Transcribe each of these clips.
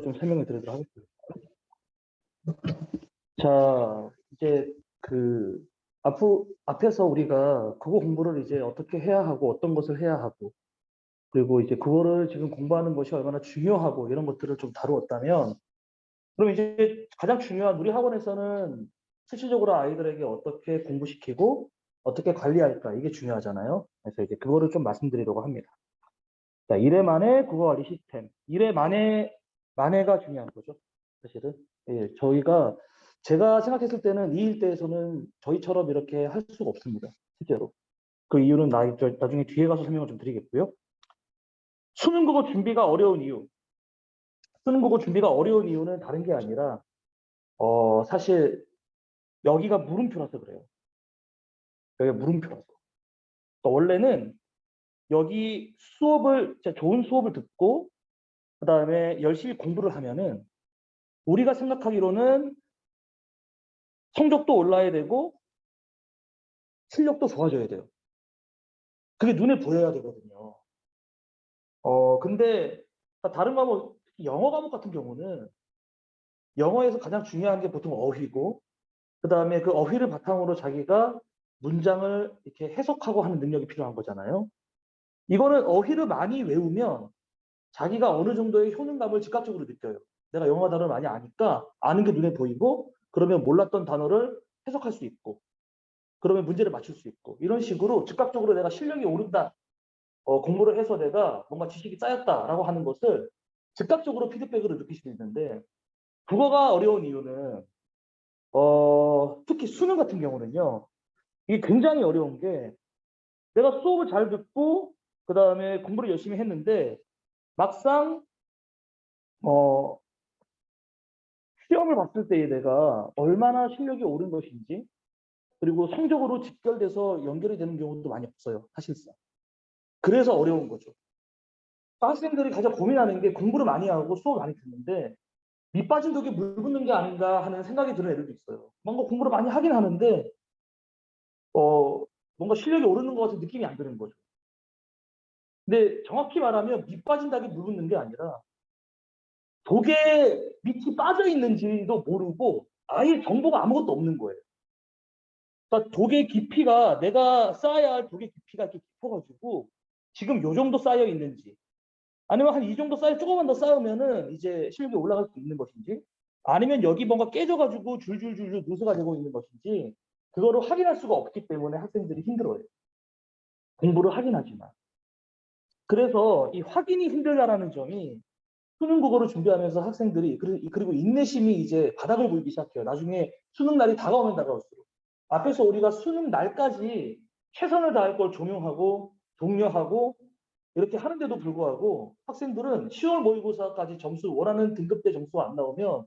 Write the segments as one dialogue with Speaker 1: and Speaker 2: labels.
Speaker 1: 좀 설명을 드리도록 하겠습니다. 자, 이제 앞에서 우리가 그거 공부를 이제 어떻게 해야 하고 어떤 것을 해야 하고 그리고 이제 그거를 지금 공부하는 것이 얼마나 중요하고 이런 것들을 좀 다루었다면, 그럼 이제 가장 중요한 우리 학원에서는 실질적으로 아이들에게 어떻게 공부시키고 어떻게 관리할까, 이게 중요하잖아요. 그래서 이제 그거를 좀 말씀드리려고 합니다. 자, 1회 만에 국어 관리 시스템. 1회 만에가 중요한 거죠. 사실은. 예, 제가 생각했을 때는 이 일대에서는 저희처럼 이렇게 할 수가 없습니다. 실제로. 그 이유는 나중에 뒤에 가서 설명을 좀 드리겠고요. 수능 국어 준비가 어려운 이유. 수능 국어 준비가 어려운 이유는 다른 게 아니라, 사실 여기가 물음표라서 그래요. 여기가 물음표라서. 그러니까 원래는 여기 진짜 좋은 수업을 듣고, 그 다음에 열심히 공부를 하면은, 우리가 생각하기로는 성적도 올라야 되고, 실력도 좋아져야 돼요. 그게 눈에 보여야 되거든요. 근데 다른 과목, 특히 영어 과목 같은 경우는 영어에서 가장 중요한 게 보통 어휘고, 그 다음에 그 어휘를 바탕으로 자기가 문장을 이렇게 해석하고 하는 능력이 필요한 거잖아요. 이거는 어휘를 많이 외우면 자기가 어느 정도의 효능감을 즉각적으로 느껴요. 내가 영어 단어를 많이 아니까 아는 게 눈에 보이고, 그러면 몰랐던 단어를 해석할 수 있고, 그러면 문제를 맞출 수 있고, 이런 식으로 즉각적으로 내가 실력이 오른다, 공부를 해서 내가 뭔가 지식이 쌓였다라고 하는 것을 즉각적으로 피드백으로 느낄 수 있는데, 국어가 어려운 이유는 특히 수능 같은 경우는요, 이게 굉장히 어려운 게, 내가 수업을 잘 듣고 그 다음에 공부를 열심히 했는데 막상 어, 시험을 봤을 때에 내가 얼마나 실력이 오른 것인지, 그리고 성적으로 직결돼서 연결이 되는 경우도 많이 없어요, 사실상. 그래서 어려운 거죠. 학생들이 가장 고민하는 게, 공부를 많이 하고 수업을 많이 듣는데 밑 빠진 독에 물 붓는 게 아닌가 하는 생각이 드는 애들도 있어요. 뭔가 공부를 많이 하긴 하는데 뭔가 실력이 오르는 것 같은 느낌이 안 드는 거죠. 근데 정확히 말하면 밑 빠진 닭에 물 붓는 게 아니라, 독에 밑이 빠져 있는지도 모르고 아예 정보가 아무것도 없는 거예요. 그러니까 독의 깊이가, 내가 쌓아야 할 독의 깊이가 이렇게 깊어가지고 지금 요 정도 쌓여 있는지, 아니면 한 이 정도 조금만 더 쌓으면은 이제 실력이 올라갈 수 있는 것인지, 아니면 여기 뭔가 깨져가지고 줄줄줄줄 누수가 되고 있는 것인지, 그거를 확인할 수가 없기 때문에 학생들이 힘들어요. 공부를 하긴 하지만. 그래서 이 확인이 힘들다라는 점이 수능 국어를 준비하면서 학생들이, 그리고 인내심이 이제 바닥을 보이기 시작해요. 나중에 수능 날이 다가오면 다가올수록. 앞에서 우리가 수능 날까지 최선을 다할 걸 종용하고 독려하고 이렇게 하는데도 불구하고, 학생들은 10월 모의고사까지 원하는 등급대 점수가 안 나오면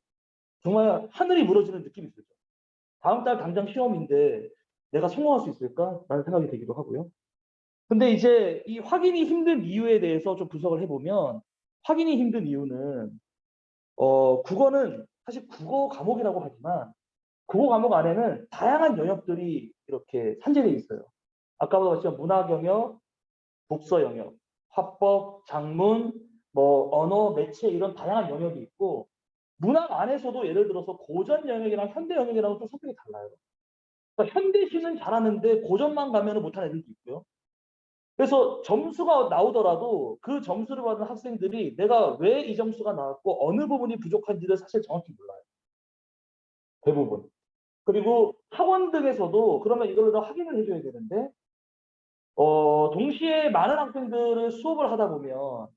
Speaker 1: 정말 하늘이 무너지는 느낌이 들죠. 다음 달 당장 시험인데 내가 성공할 수 있을까? 라는 생각이 들기도 하고요. 근데 이제 이 확인이 힘든 이유에 대해서 좀 분석을 해보면, 확인이 힘든 이유는, 국어는 사실 국어 과목이라고 하지만 국어 과목 안에는 다양한 영역들이 이렇게 산재되어 있어요. 아까도 말했지만 문학 영역, 독서 영역, 화법, 작문, 뭐 언어, 매체, 이런 다양한 영역이 있고, 문학 안에서도 예를 들어서 고전 영역이랑 현대 영역이랑 좀 성격이 달라요. 그러니까 현대시는 잘하는데 고전만 가면 못하는 애들도 있고요. 그래서 점수가 나오더라도 그 점수를 받은 학생들이 내가 왜 이 점수가 나왔고 어느 부분이 부족한지를 사실 정확히 몰라요. 대부분. 그리고 학원 등에서도 그러면 이걸 다 확인을 해줘야 되는데, 동시에 많은 학생들을 수업을 하다 보면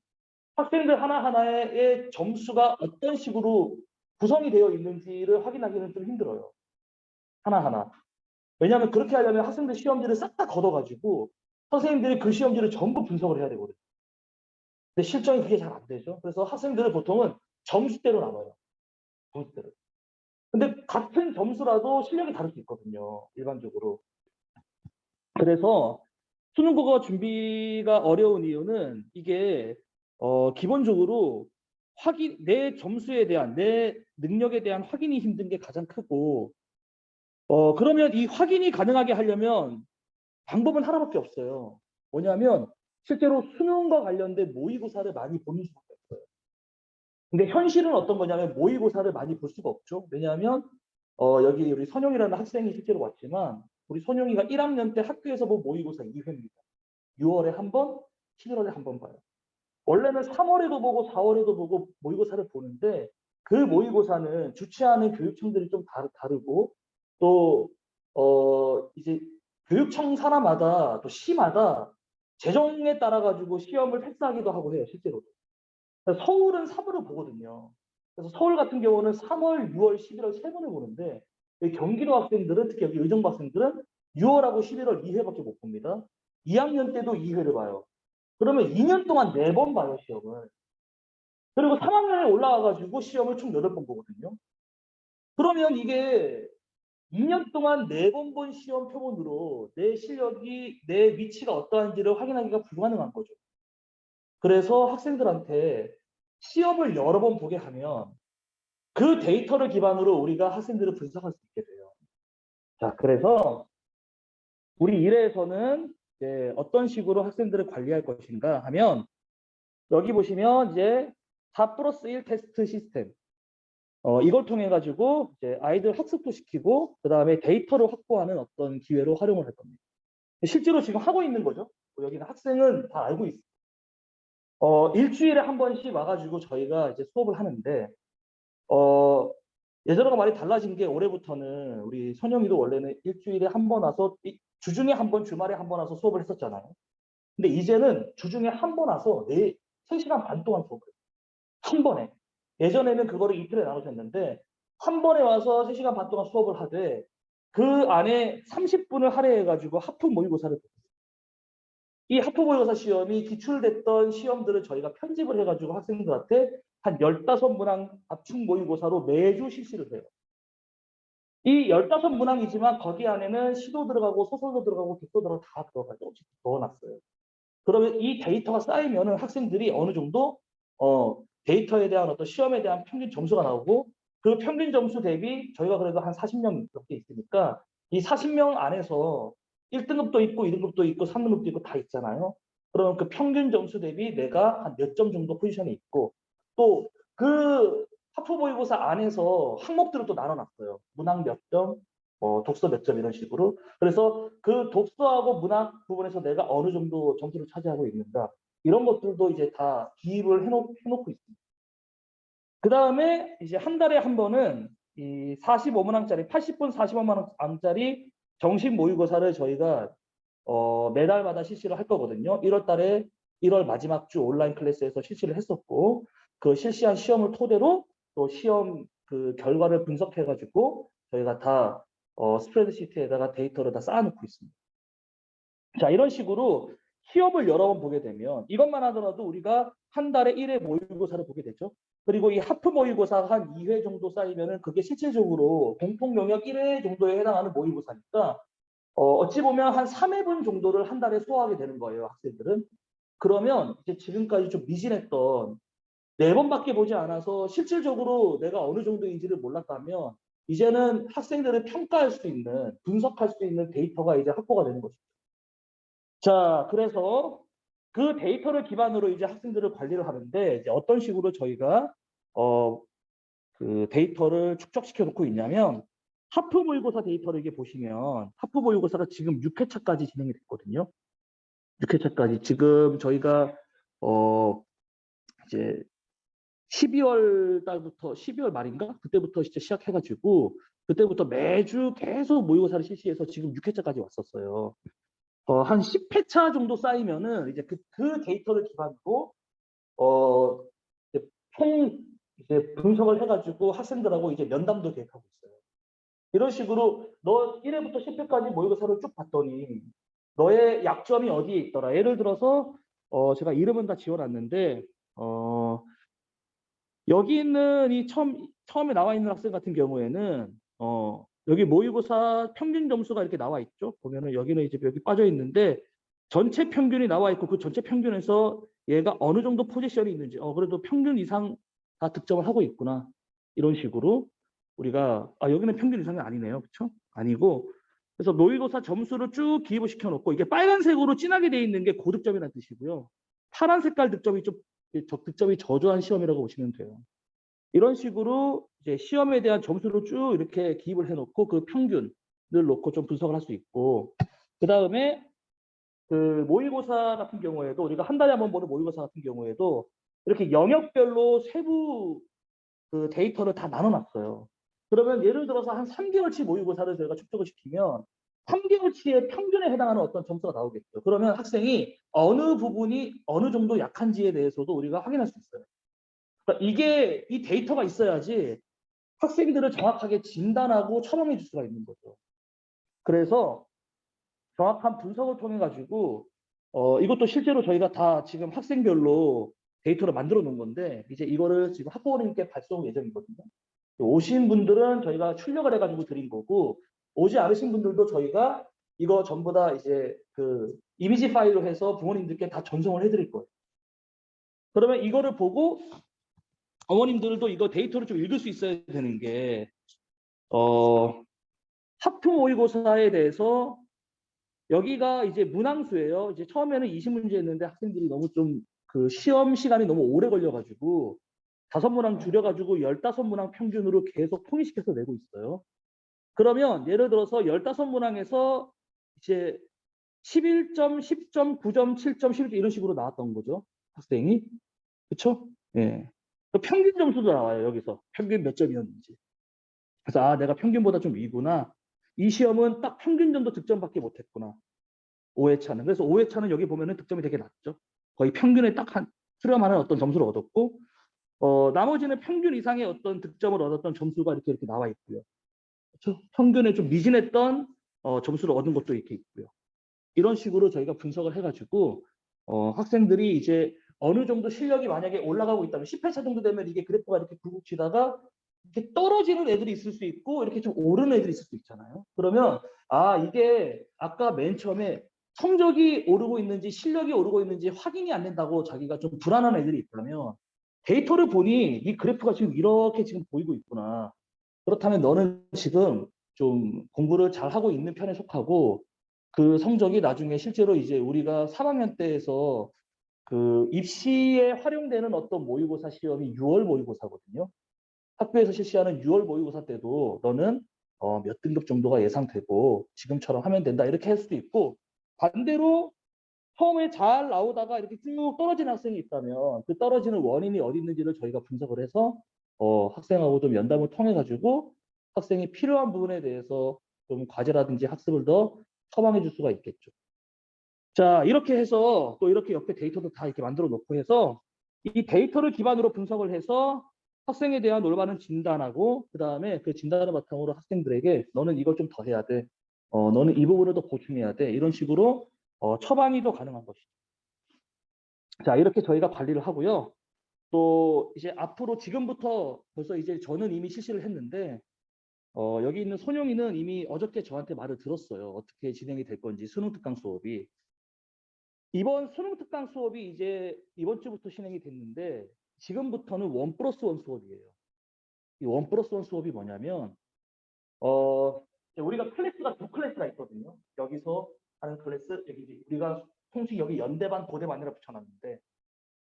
Speaker 1: 학생들 하나하나의 점수가 어떤 식으로 구성이 되어 있는지를 확인하기는 좀 힘들어요. 하나하나. 왜냐하면 그렇게 하려면 학생들 시험지를 싹 다 걷어가지고 선생님들이 그 시험지를 전부 분석을 해야 되거든요. 근데 실전이 그게 잘 안 되죠. 그래서 학생들을 보통은 점수대로 나눠요. 점수대로. 근데 같은 점수라도 실력이 다를 수 있거든요, 일반적으로. 그래서 수능 국어 준비가 어려운 이유는 이게 기본적으로 내 점수에 대한, 내 능력에 대한 확인이 힘든 게 가장 크고, 그러면 이 확인이 가능하게 하려면 방법은 하나밖에 없어요. 뭐냐면 실제로 수능과 관련된 모의고사를 많이 보는 수밖에 없어요. 근데 현실은 어떤 거냐면 모의고사를 많이 볼 수가 없죠. 왜냐하면 여기 우리 선용이라는 학생이 실제로 왔지만 우리 선용이가 1학년 때 학교에서 본 모의고사 2회입니다. 6월에 한 번, 11월에 한 번 봐요. 원래는 3월에도 보고 4월에도 보고 모의고사를 보는데 그 모의고사는 주최하는 교육청들이 좀 다르고 또 이제 교육청 산하마다 또 시마다 재정에 따라 가지고 시험을 패스하기도 하고 해요, 실제로. 서울은 3월을 보거든요. 그래서 서울 같은 경우는 3월, 6월, 11월 세 번을 보는데 경기도 학생들은 특히 여기 의정부 학생들은 6월하고 11월 2회밖에 못 봅니다. 2학년 때도 2회를 봐요. 그러면 2년 동안 4번 봐요, 시험을. 그리고 3학년에 올라와가지고 시험을 총 8번 보거든요. 그러면 이게 2년 동안 4번 본 시험 표본으로 내 실력이, 내 위치가 어떠한지를 확인하기가 불가능한 거죠. 그래서 학생들한테 시험을 여러 번 보게 하면 그 데이터를 기반으로 우리가 학생들을 분석할 수 있게 돼요. 자, 그래서 우리 일회에서는 이제 어떤 식으로 학생들을 관리할 것인가 하면 여기 보시면 이제 4+1 테스트 시스템 이걸 통해 가지고 이제 아이들 학습도 시키고 그 다음에 데이터를 확보하는 어떤 기회로 활용을 할 겁니다. 실제로 지금 하고 있는 거죠. 여기는 학생은 다 알고 있어요. 일주일에 한 번씩 와가지고 저희가 이제 수업을 하는데 예전과 많이 달라진 게 올해부터는 우리 선영이도 원래는 일주일에 한 번 와서 주중에 한 번, 주말에 한 번 와서 수업을 했었잖아요. 근데 이제는 주중에 한 번 와서 3시간 반 동안 수업을 해요. 한 번에. 예전에는 그거를 이틀에 나누셨는데 한 번에 와서 3시간 반 동안 수업을 하되 그 안에 30분을 할애해가지고 하프 모의고사를 했어요. 이 하프 모의고사 시험이 기출됐던 시험들을 저희가 편집을 해가지고 학생들한테 한 15문항 압축 모의고사로 매주 실시를 해요. 이 15문항이지만 거기 안에는 시도 들어가고 소설도 들어가고 독도 들어가고 다 들어가요. 조금씩 넣어놨어요. 그러면 이 데이터가 쌓이면은 학생들이 어느 정도 데이터에 대한 어떤 시험에 대한 평균 점수가 나오고 그 평균 점수 대비 저희가 그래도 한 40명 넘게 있으니까 이 40명 안에서 1등급도 있고 2등급도 있고 3등급도 있고 다 있잖아요. 그러면 그 평균 점수 대비 내가 한 몇 점 정도 포지션에 있고 또 그 하프 모의고사 안에서 항목들을 또 나눠놨어요. 문학 몇 점, 독서 몇 점 이런 식으로. 그래서 그 독서하고 문학 부분에서 내가 어느 정도 점수를 차지하고 있는가 이런 것들도 이제 다 기입을 해놓고 있습니다. 그 다음에 이제 한 달에 한 번은 이 45문항짜리 80분 45문항짜리 정식 모의고사를 저희가 매달마다 실시를 할 거거든요. 1월 달에 1월 마지막 주 온라인 클래스에서 실시를 했었고 그 실시한 시험을 토대로 또 시험 그 결과를 분석해 가지고 저희가 다 스프레드시트에다가 데이터를 다 쌓아놓고 있습니다. 자, 이런 식으로 시험을 여러 번 보게 되면 이것만 하더라도 우리가 한 달에 1회 모의고사를 보게 되죠. 그리고 이 하프 모의고사 한 2회 정도 쌓이면은 그게 실질적으로 공통 영역 1회 정도에 해당하는 모의고사니까 어찌 보면 한 3회분 정도를 한 달에 소화하게 되는 거예요, 학생들은. 그러면 이제 지금까지 좀 미진했던 4번밖에 보지 않아서 실질적으로 내가 어느 정도인지를 몰랐다면 이제는 학생들을 평가할 수 있는, 분석할 수 있는 데이터가 이제 확보가 되는 것입니다. 자, 그래서 그 데이터를 기반으로 이제 학생들을 관리를 하는데 이제 어떤 식으로 저희가 그 데이터를 축적시켜 놓고 있냐면 하프 모의고사 데이터를 이게 보시면 하프 모의고사가 지금 6회차까지 진행이 됐거든요. 6회차까지 지금 저희가 이제 12월 달부터 12월 말인가 그때부터 진짜 시작해가지고 그때부터 매주 계속 모의고사를 실시해서 지금 6회차까지 왔었어요. 한 10회차 정도 쌓이면은 이제 그 데이터를 기반으로 이제 이제 분석을 해가지고 학생들하고 이제 면담도 계획하고 있어요. 이런 식으로 너 1회부터 10회까지 모의고사를 쭉 봤더니 너의 약점이 어디에 있더라. 예를 들어서 제가 이름은 다 지어놨는데 여기 있는 이 처음에 나와 있는 학생 같은 경우에는 여기 모의고사 평균 점수가 이렇게 나와 있죠. 보면은 여기는 이제 여기 빠져 있는데 전체 평균이 나와 있고 그 전체 평균에서 얘가 어느 정도 포지션이 있는지 그래도 평균 이상 다 득점을 하고 있구나. 이런 식으로 우리가 여기는 평균 이상이 아니네요. 그렇죠? 아니고 그래서 모의고사 점수를 쭉 기입을 시켜 놓고 이게 빨간색으로 진하게 돼 있는 게 고득점이라는 뜻이고요. 파란 색깔 득점이 득점이 저조한 시험이라고 보시면 돼요. 이런 식으로 이제 시험에 대한 점수를 쭉 이렇게 기입을 해놓고 그 평균을 놓고 좀 분석을 할 수 있고, 그 다음에 그 모의고사 같은 경우에도 우리가 한 달에 한 번 보는 모의고사 같은 경우에도 이렇게 영역별로 세부 그 데이터를 다 나눠놨어요. 그러면 예를 들어서 한 3개월치 모의고사를 저희가 축적을 시키면 3개월치의 평균에 해당하는 어떤 점수가 나오겠죠. 그러면 학생이 어느 부분이 어느 정도 약한지에 대해서도 우리가 확인할 수 있어요. 그러니까 이게 이 데이터가 있어야지 학생들을 정확하게 진단하고 처방해 줄 수가 있는 거죠. 그래서 정확한 분석을 통해 가지고 이것도 실제로 저희가 다 지금 학생별로 데이터를 만들어 놓은 건데 이제 이거를 지금 학부모님께 발송 예정이거든요. 오신 분들은 저희가 출력을 해가지고 드린 거고, 오지 않으신 분들도 저희가 이거 전부 다 이제 그 이미지 파일로 해서 부모님들께 다 전송을 해드릴 거예요. 그러면 이거를 보고 어머님들도 이거 데이터를 좀 읽을 수 있어야 되는 게, 학교 모의고사에 대해서 여기가 이제 문항수예요. 이제 처음에는 20문제였는데 학생들이 너무 좀 그 시험 시간이 너무 오래 걸려가지고 5문항 줄여가지고 15문항 평균으로 계속 통일시켜서 내고 있어요. 그러면 예를 들어서 15문항에서 이제 11점, 10점, 9점, 7점, 11점 이런 식으로 나왔던 거죠. 학생이. 그렇죠? 예. 평균 점수도 나와요. 여기서. 평균 몇 점이었는지. 그래서 아, 내가 평균보다 좀 위구나. 이 시험은 딱 평균 정도 득점밖에 못했구나. 5회차는. 그래서 5회차는 여기 보면은 득점이 되게 낮죠. 거의 평균에 딱 수렴하는 어떤 점수를 얻었고, 나머지는 평균 이상의 어떤 득점을 얻었던 점수가 이렇게 나와 있고요. 그렇죠? 평균에 좀 미진했던 점수를 얻은 것도 이렇게 있고요. 이런 식으로 저희가 분석을 해가지고 학생들이 이제 어느 정도 실력이 만약에 올라가고 있다면 10회차 정도 되면 이게 그래프가 이렇게 굴곡지다가 이렇게 떨어지는 애들이 있을 수 있고 이렇게 좀 오르는 애들이 있을 수 있잖아요. 그러면 아, 이게 아까 맨 처음에 성적이 오르고 있는지 실력이 오르고 있는지 확인이 안 된다고 자기가 좀 불안한 애들이 있다면 데이터를 보니 이 그래프가 지금 이렇게 지금 보이고 있구나. 그렇다면 너는 지금 좀 공부를 잘하고 있는 편에 속하고 그 성적이 나중에 실제로 이제 우리가 3학년 때에서 그 입시에 활용되는 어떤 모의고사 시험이 6월 모의고사거든요. 학교에서 실시하는 6월 모의고사 때도 너는 몇 등급 정도가 예상되고 지금처럼 하면 된다 이렇게 할 수도 있고, 반대로 처음에 잘 나오다가 이렇게 쭉 떨어지는 학생이 있다면 그 떨어지는 원인이 어디 있는지를 저희가 분석을 해서 학생하고 좀 면담을 통해 가지고 학생이 필요한 부분에 대해서 좀 과제라든지 학습을 더 처방해 줄 수가 있겠죠. 자, 이렇게 해서 또 이렇게 옆에 데이터도 다 이렇게 만들어 놓고 해서 이 데이터를 기반으로 분석을 해서 학생에 대한 올바른 진단하고 그다음에 그 진단을 바탕으로 학생들에게 너는 이걸 좀 더 해야 돼. 너는 이 부분을 더 보충해야 돼. 이런 식으로 처방이 더 가능한 것이죠. 자, 이렇게 저희가 관리를 하고요. 또 이제 앞으로 지금부터 벌써 이제 저는 이미 실시를 했는데 여기 있는 손용이는 이미 어저께 저한테 말을 들었어요. 어떻게 진행이 될 건지 수능 특강 수업이. 이번 수능 특강 수업이 이제 이번 주부터 진행이 됐는데 지금부터는 1+1 수업이에요. 이 1+1 수업이 뭐냐면 우리가 클래스가 두 클래스가 있거든요. 여기서 하는 클래스, 여기 이제 우리가 통식 여기 연대반, 고대반이라 붙여놨는데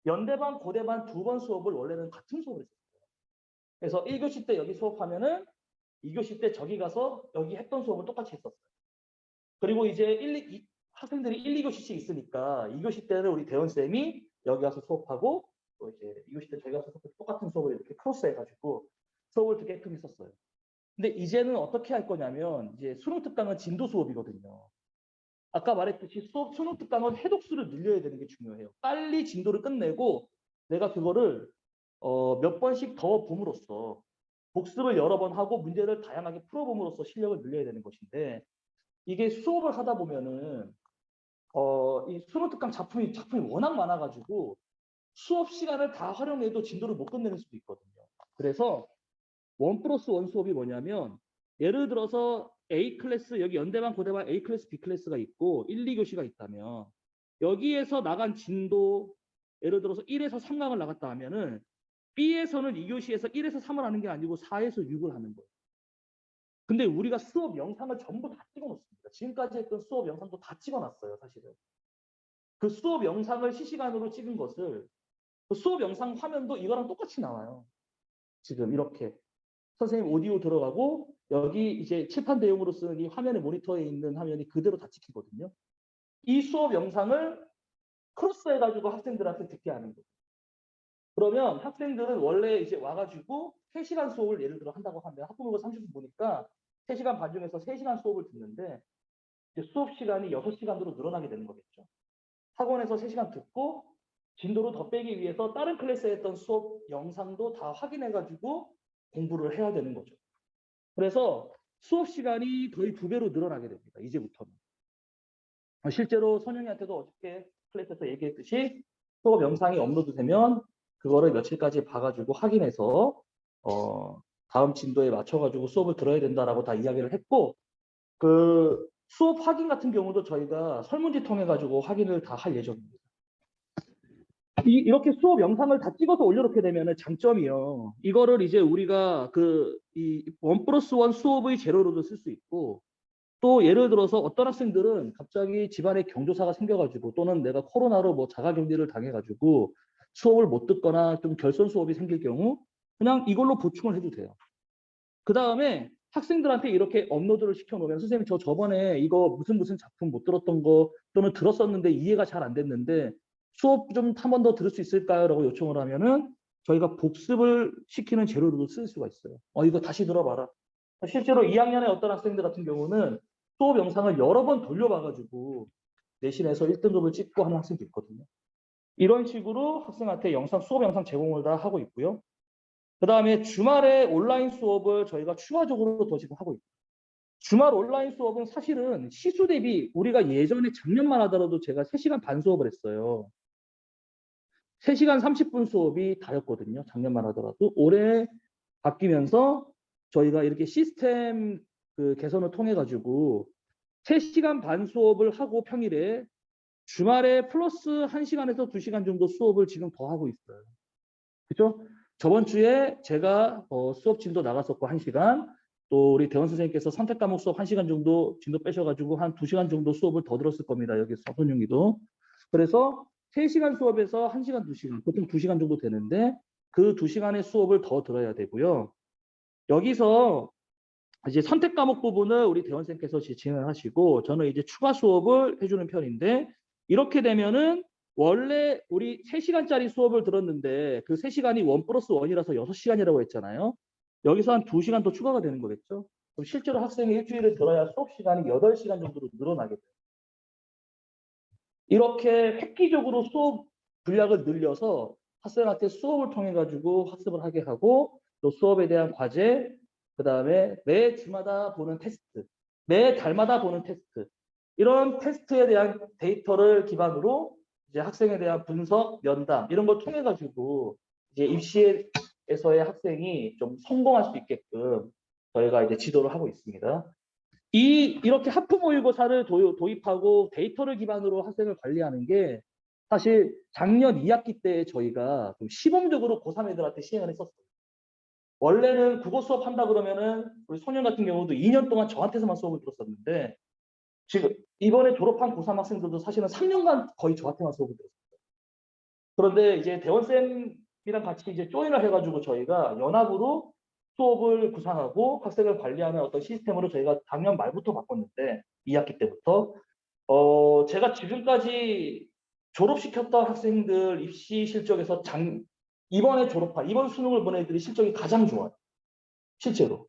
Speaker 1: 연대반, 고대반 두 번 수업을 원래는 같은 수업을 했어요. 그래서 1교시 때 여기 수업하면은 2교시 때 저기 가서 여기 했던 수업을 똑같이 했었어요. 그리고 이제 학생들이 1, 2교시씩 있으니까 2교시 때는 우리 대원쌤이 여기 와서 수업하고 또 이제 2교시 때 저희가 똑같은 수업을 이렇게 크로스 해가지고 수업을 듣게끔 했었어요. 근데 이제는 어떻게 할 거냐면 이제 수능 특강은 진도 수업이거든요. 아까 말했듯이 수능 특강은 해독수를 늘려야 되는 게 중요해요. 빨리 진도를 끝내고 내가 그거를 몇 번씩 더 봄으로써 복습을 여러 번 하고 문제를 다양하게 풀어봄으로써 실력을 늘려야 되는 것인데 이게 수업을 하다 보면은 이 수능 특강 작품이 워낙 많아가지고 수업 시간을 다 활용해도 진도를 못 끝내는 수도 있거든요. 그래서 1+1 수업이 뭐냐면 예를 들어서 A 클래스 여기 연대반 고대반 A 클래스 B 클래스가 있고 1, 2교시가 있다면 여기에서 나간 진도 예를 들어서 1에서 3강을 나갔다 하면은 B에서는 2교시에서 1에서 3을 하는 게 아니고 4에서 6을 하는 거예요. 근데 우리가 수업 영상을 전부 다 찍어놓습니다. 지금까지 했던 수업 영상도 다 찍어놨어요, 사실은. 그 수업 영상을 실시간으로 찍은 것을 그 수업 영상 화면도 이거랑 똑같이 나와요. 지금 이렇게 선생님 오디오 들어가고 여기 이제 칠판 대용으로 쓰는 이 화면에 모니터에 있는 화면이 그대로 다 찍히거든요. 이 수업 영상을 크로스해가지고 학생들한테 듣게 하는 거예요. 그러면 학생들은 원래 이제 와가지고 3시간 수업을 예를 들어 한다고 하면 학부모가 30분 보니까 3시간 반 중에서 3시간 수업을 듣는데 이제 수업 시간이 6시간으로 늘어나게 되는 거겠죠. 학원에서 3시간 듣고 진도를 더 빼기 위해서 다른 클래스에 했던 수업 영상도 다 확인해가지고 공부를 해야 되는 거죠. 그래서 수업 시간이 거의 2배로 늘어나게 됩니다. 이제부터는. 실제로 선영이한테도 어저께 클래스에서 얘기했듯이 수업 영상이 업로드되면 그거를 며칠까지 봐가지고 확인해서 다음 진도에 맞춰가지고 수업을 들어야 된다라고 다 이야기를 했고, 그 수업 확인 같은 경우도 저희가 설문지 통해 가지고 확인을 다 할 예정입니다. 이렇게 수업 영상을 다 찍어서 올려놓게 되면 장점이요. 이거를 이제 우리가 이 1+1 수업의 재료로도 쓸 수 있고, 또 예를 들어서 어떤 학생들은 갑자기 집안에 경조사가 생겨가지고 또는 내가 코로나로 뭐 자가격리를 당해가지고 수업을 못 듣거나 좀 결손 수업이 생길 경우 그냥 이걸로 보충을 해도 돼요. 그 다음에 학생들한테 이렇게 업로드를 시켜놓으면 선생님 저 저번에 이거 무슨 작품 못 들었던 거 또는 들었었는데 이해가 잘 안 됐는데 수업 좀 한 번 더 들을 수 있을까요? 라고 요청을 하면은 저희가 복습을 시키는 재료로도 쓸 수가 있어요. 이거 다시 들어봐라. 실제로 2학년의 어떤 학생들 같은 경우는 수업 영상을 여러 번 돌려봐가지고 내신에서 1등급을 찍고 하는 학생도 있거든요. 이런 식으로 학생한테 수업 영상 제공을 다 하고 있고요. 그 다음에 주말에 온라인 수업을 저희가 추가적으로 더 지금 하고 있어요. 주말 온라인 수업은 사실은 시수 대비 우리가 예전에 작년만 하더라도 제가 3시간 반 수업을 했어요. 3시간 30분 수업이 다였거든요. 작년만 하더라도. 올해 바뀌면서 저희가 이렇게 시스템 개선을 통해 가지고 3시간 반 수업을 하고 평일에 주말에 플러스 1시간에서 2시간 정도 수업을 지금 더 하고 있어요. 그죠? 저번 주에 제가 수업 진도 나갔었고 1시간, 또 우리 대원 선생님께서 선택 과목 수업 1시간 정도 진도 빼셔가지고 한 2시간 정도 수업을 더 들었을 겁니다. 여기 서선용이도. 그래서 3시간 수업에서 1시간, 2시간, 보통 2시간 정도 되는데 그 2시간의 수업을 더 들어야 되고요. 여기서 이제 선택 과목 부분을 우리 대원 선생님께서 진행을 하시고 저는 이제 추가 수업을 해주는 편인데 이렇게 되면은 원래 우리 3시간짜리 수업을 들었는데 그 3시간이 1+1이라서 6시간이라고 했잖아요. 여기서 한 2시간 더 추가가 되는 거겠죠. 그럼 실제로 학생이 일주일에 들어야 수업 시간이 8시간 정도로 늘어나게 돼요. 이렇게 획기적으로 수업 분량을 늘려서 학생한테 수업을 통해 가지고 학습을 하게 하고 또 수업에 대한 과제, 그 다음에 매 주마다 보는 테스트, 매 달마다 보는 테스트, 이런 테스트에 대한 데이터를 기반으로 이제 학생에 대한 분석, 면담 이런 걸 통해 가지고 이제 입시에서의 학생이 좀 성공할 수 있게끔 저희가 이제 지도를 하고 있습니다. 이렇게 하프 모의고사를 도입하고 데이터를 기반으로 학생을 관리하는 게 사실 작년 2학기 때 저희가 좀 시범적으로 고3 애들한테 시행을 했었어요. 원래는 국어 수업 한다 그러면은 우리 소년 같은 경우도 2년 동안 저한테서만 수업을 들었었는데 지금 이번에 졸업한 고3 학생들도 사실은 3년간 거의 저한테만 수업을 들었어요. 그런데 이제 대원쌤이랑 같이 이제 조인을 해가지고 저희가 연합으로 수업을 구상하고 학생을 관리하는 어떤 시스템으로 저희가 작년 말부터 바꿨는데 2학기 때부터 제가 지금까지 졸업시켰던 학생들 입시 실적에서 이번에 졸업한 이번 수능을 본 애들이 실적이 가장 좋아요. 실제로.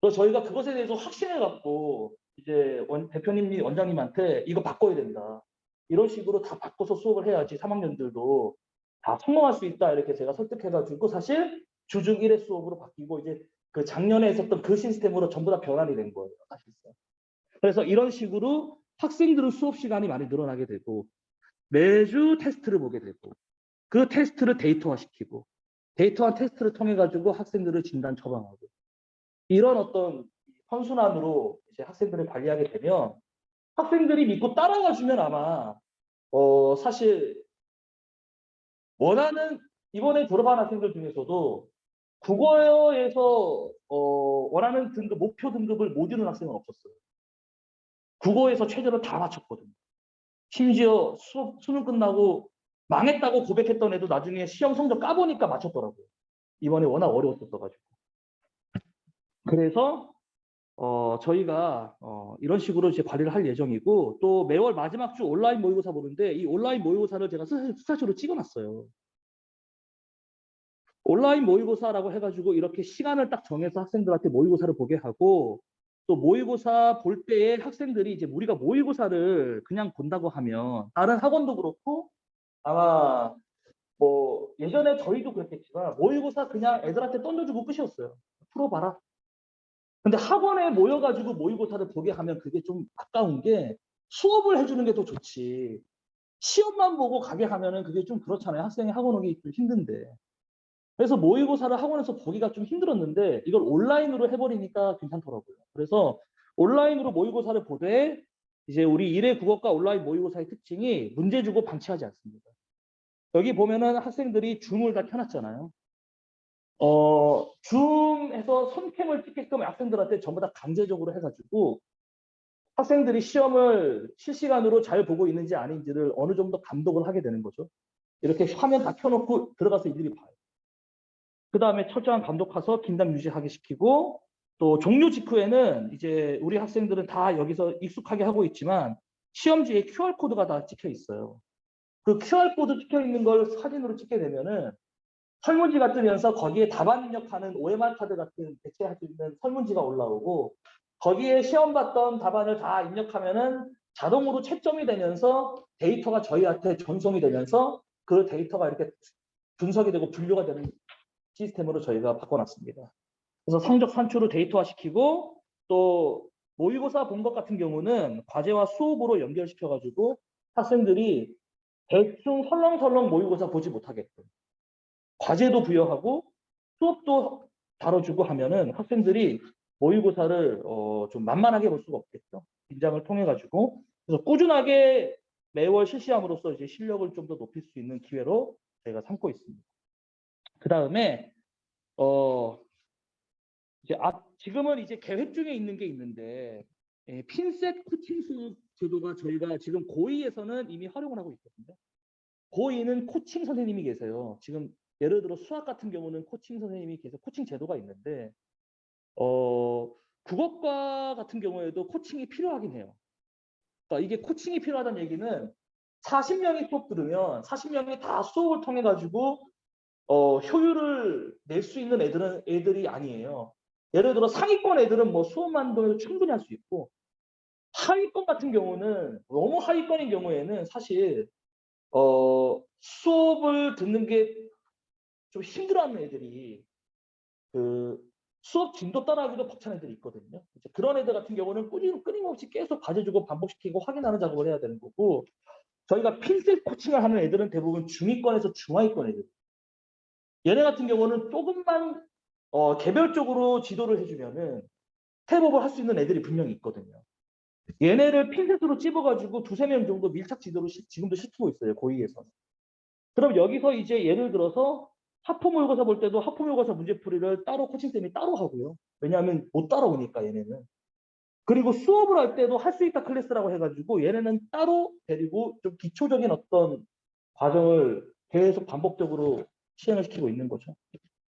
Speaker 1: 그래서 저희가 그것에 대해서 확신을 갖고 이제 대표님, 원장님한테 이거 바꿔야 된다. 이런 식으로 다 바꿔서 수업을 해야지 3학년들도 다 성공할 수 있다. 이렇게 제가 설득해가지고 사실 주중 1회 수업으로 바뀌고 이제 그 작년에 있었던 그 시스템으로 전부 다 변환이 된 거예요. 사실상. 그래서 이런 식으로 학생들은 수업 시간이 많이 늘어나게 되고 매주 테스트를 보게 되고 그 테스트를 데이터화시키고 데이터화 테스트를 통해 가지고 학생들을 진단 처방하고 이런 어떤 선순환으로 이제 학생들을 관리하게 되면 학생들이 믿고 따라가 주면 아마 사실 원하는 이번에 졸업한 학생들 중에서도 국어에서 원하는 등급 목표 등급을 못 이룬 학생은 없었어요. 국어에서 최저를 다 맞췄거든요. 심지어 수능 끝나고 망했다고 고백했던 애도 나중에 시험 성적 까보니까 맞췄더라고요. 이번에 워낙 어려웠었어가지고. 그래서 저희가 이런 식으로 이제 관리를 할 예정이고, 또 매월 마지막 주 온라인 모의고사 보는데 이 온라인 모의고사를 제가 스타시로 찍어놨어요. 온라인 모의고사라고 해가지고 이렇게 시간을 딱 정해서 학생들한테 모의고사를 보게 하고, 또 모의고사 볼 때에 학생들이 이제 우리가 모의고사를 그냥 본다고 하면 다른 학원도 그렇고 아마 뭐 예전에 저희도 그랬겠지만 모의고사 그냥 애들한테 던져주고 끝이었어요. 풀어봐라. 근데 학원에 모여가지고 모의고사를 보게 하면 그게 좀 아까운 게 수업을 해주는 게 더 좋지. 시험만 보고 가게 하면은 그게 좀 그렇잖아요. 학생이 학원 오기 좀 힘든데. 그래서 모의고사를 학원에서 보기가 좀 힘들었는데 이걸 온라인으로 해버리니까 괜찮더라고요. 그래서 온라인으로 모의고사를 보되 이제 우리 1회 국어과 온라인 모의고사의 특징이 문제 주고 방치하지 않습니다. 여기 보면은 학생들이 줌을 다 켜놨잖아요. 줌에서 손캠을 찍게끔 학생들한테 전부 다 강제적으로 해가지고 학생들이 시험을 실시간으로 잘 보고 있는지 아닌지를 어느 정도 감독을 하게 되는 거죠. 이렇게 화면 다 켜놓고 들어가서 이들이 봐요. 그 다음에 철저한 감독해서 긴장 유지하게 시키고, 또 종료 직후에는 이제 우리 학생들은 다 여기서 익숙하게 하고 있지만 시험지에 QR코드가 다 찍혀 있어요. 그 QR코드 찍혀 있는 걸 사진으로 찍게 되면은 설문지가 뜨면서 거기에 답안 입력하는 OMR 카드 같은 대체할 수 있는 설문지가 올라오고, 거기에 시험 봤던 답안을 다 입력하면은 자동으로 채점이 되면서 데이터가 저희한테 전송이 되면서 그 데이터가 이렇게 분석이 되고 분류가 되는 시스템으로 저희가 바꿔놨습니다. 그래서 성적 산출을 데이터화시키고, 또 모의고사 본 것 같은 경우는 과제와 수업으로 연결시켜가지고 학생들이 대충 설렁설렁 모의고사 보지 못하게끔 과제도 부여하고 수업도 다뤄주고 하면은 학생들이 모의고사를 좀 만만하게 볼 수가 없겠죠. 긴장을 통해 가지고. 그래서 꾸준하게 매월 실시함으로써 이제 실력을 좀 더 높일 수 있는 기회로 저희가 삼고 있습니다. 그 다음에 이제 지금은 이제 계획 중에 있는 게 있는데, 핀셋 코칭 수업 제도가 저희가 지금 고2에서는 이미 활용을 하고 있거든요. 고2는 코칭 선생님이 계세요. 지금 예를 들어 수학 같은 경우는 코칭 선생님이 계세요. 코칭 제도가 있는데 국어과 같은 경우에도 코칭이 필요하긴 해요. 그러니까 이게 코칭이 필요하다는 얘기는 40명이 수업 들으면 40명이 다 수업을 통해 가지고 효율을 낼 수 있는 애들이 아니에요. 예를 들어 상위권 애들은 뭐 수업만 들어도 충분히 할 수 있고, 하위권 같은 경우는 너무 하위권인 경우에는 사실 수업을 듣는 게 좀 힘들어하는 애들이 그 수업 진도 따라하기도 벅찬 애들이 있거든요. 이제 그런 애들 같은 경우는 끊임없이 계속 과제 주고 반복시키고 확인하는 작업을 해야 되는 거고, 저희가 핀셋 코칭을 하는 애들은 대부분 중위권에서 중하위권 애들. 얘네 같은 경우는 조금만 개별적으로 지도를 해주면은 스텝업을 할 수 있는 애들이 분명히 있거든요. 얘네를 핀셋으로 찝어가지고 두세 명 정도 밀착 지도를 지금도 시키고 있어요. 고2에서. 그럼 여기서 이제 예를 들어서 하프 모의고사 볼 때도 하프 모의고사 문제풀이를 따로 코칭쌤이 따로 하고요. 왜냐하면 못 따라오니까 얘네는. 그리고 수업을 할 때도 할 수 있다 클래스라고 해가지고 얘네는 따로 데리고 좀 기초적인 어떤 과정을 계속 반복적으로 시행을 시키고 있는 거죠.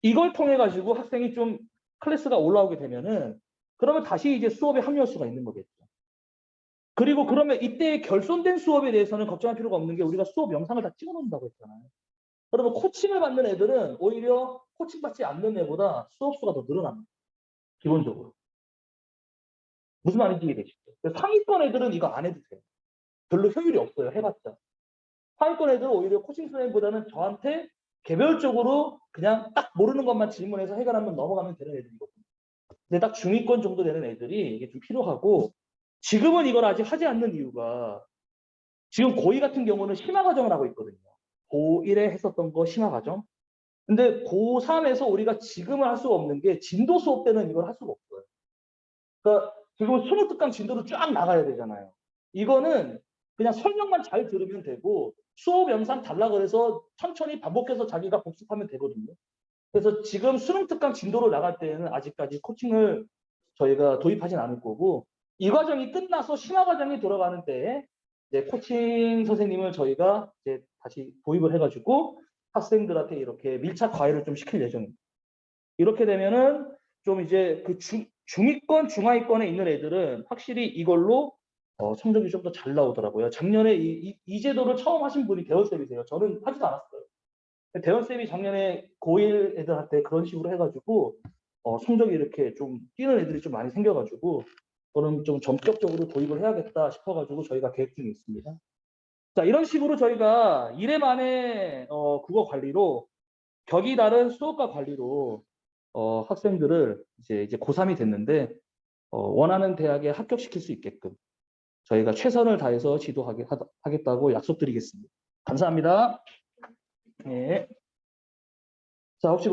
Speaker 1: 이걸 통해 가지고 학생이 좀 클래스가 올라오게 되면은 그러면 다시 이제 수업에 합류할 수가 있는 거겠죠. 그리고 그러면 이때 결손된 수업에 대해서는 걱정할 필요가 없는 게 우리가 수업 영상을 다 찍어 놓는다고 했잖아요. 그러면 코칭을 받는 애들은 오히려 코칭 받지 않는 애보다 수업 수가 더 늘어납니다. 기본적으로. 무슨 말인지 이해되시죠? 상위권 애들은 이거 안 해도 돼요. 별로 효율이 없어요. 해봤자. 하위권 애들은 오히려 코칭 선생님보다는 저한테 개별적으로 그냥 딱 모르는 것만 질문해서 해결하면 넘어가면 되는 애들이거든요. 근데 딱 중위권 정도 되는 애들이 이게 좀 필요하고, 지금은 이걸 아직 하지 않는 이유가 지금 고2 같은 경우는 심화 과정을 하고 있거든요. 고1에 했었던 거 심화 과정. 근데 고3에서 우리가 지금은 할 수가 없는 게 진도 수업 때는 이걸 할 수가 없어요. 그러니까 지금 수능 특강 진도를 쫙 나가야 되잖아요. 이거는 그냥 설명만 잘 들으면 되고 수업 영상 달라 그래서 천천히 반복해서 자기가 복습하면 되거든요. 그래서 지금 수능 특강 진도로 나갈 때에는 아직까지 코칭을 저희가 도입하진 않을 거고, 이 과정이 끝나서 심화 과정이 들어가는 때에 이제 코칭 선생님을 저희가 이제 다시 도입을 해가지고 학생들한테 이렇게 밀착 과외를 좀 시킬 예정입니다. 이렇게 되면은 좀 이제 그 중위권, 중하위권에 있는 애들은 확실히 이걸로 성적이 좀 더 잘 나오더라고요. 작년에 이 제도를 처음 하신 분이 대원쌤이세요. 저는 하지도 않았어요. 대원쌤이 작년에 고1 애들한테 그런 식으로 해가지고 성적이 이렇게 좀 뛰는 애들이 좀 많이 생겨가지고 저는 좀 전격적으로 도입을 해야겠다 싶어가지고 저희가 계획 중에 있습니다. 자, 이런 식으로 저희가 1회 만에 국어 관리로 격이 다른 수업과 관리로 학생들을 이제 고3이 됐는데 원하는 대학에 합격시킬 수 있게끔 저희가 최선을 다해서 지도하겠다고 약속드리겠습니다. 감사합니다. 네. 자, 혹시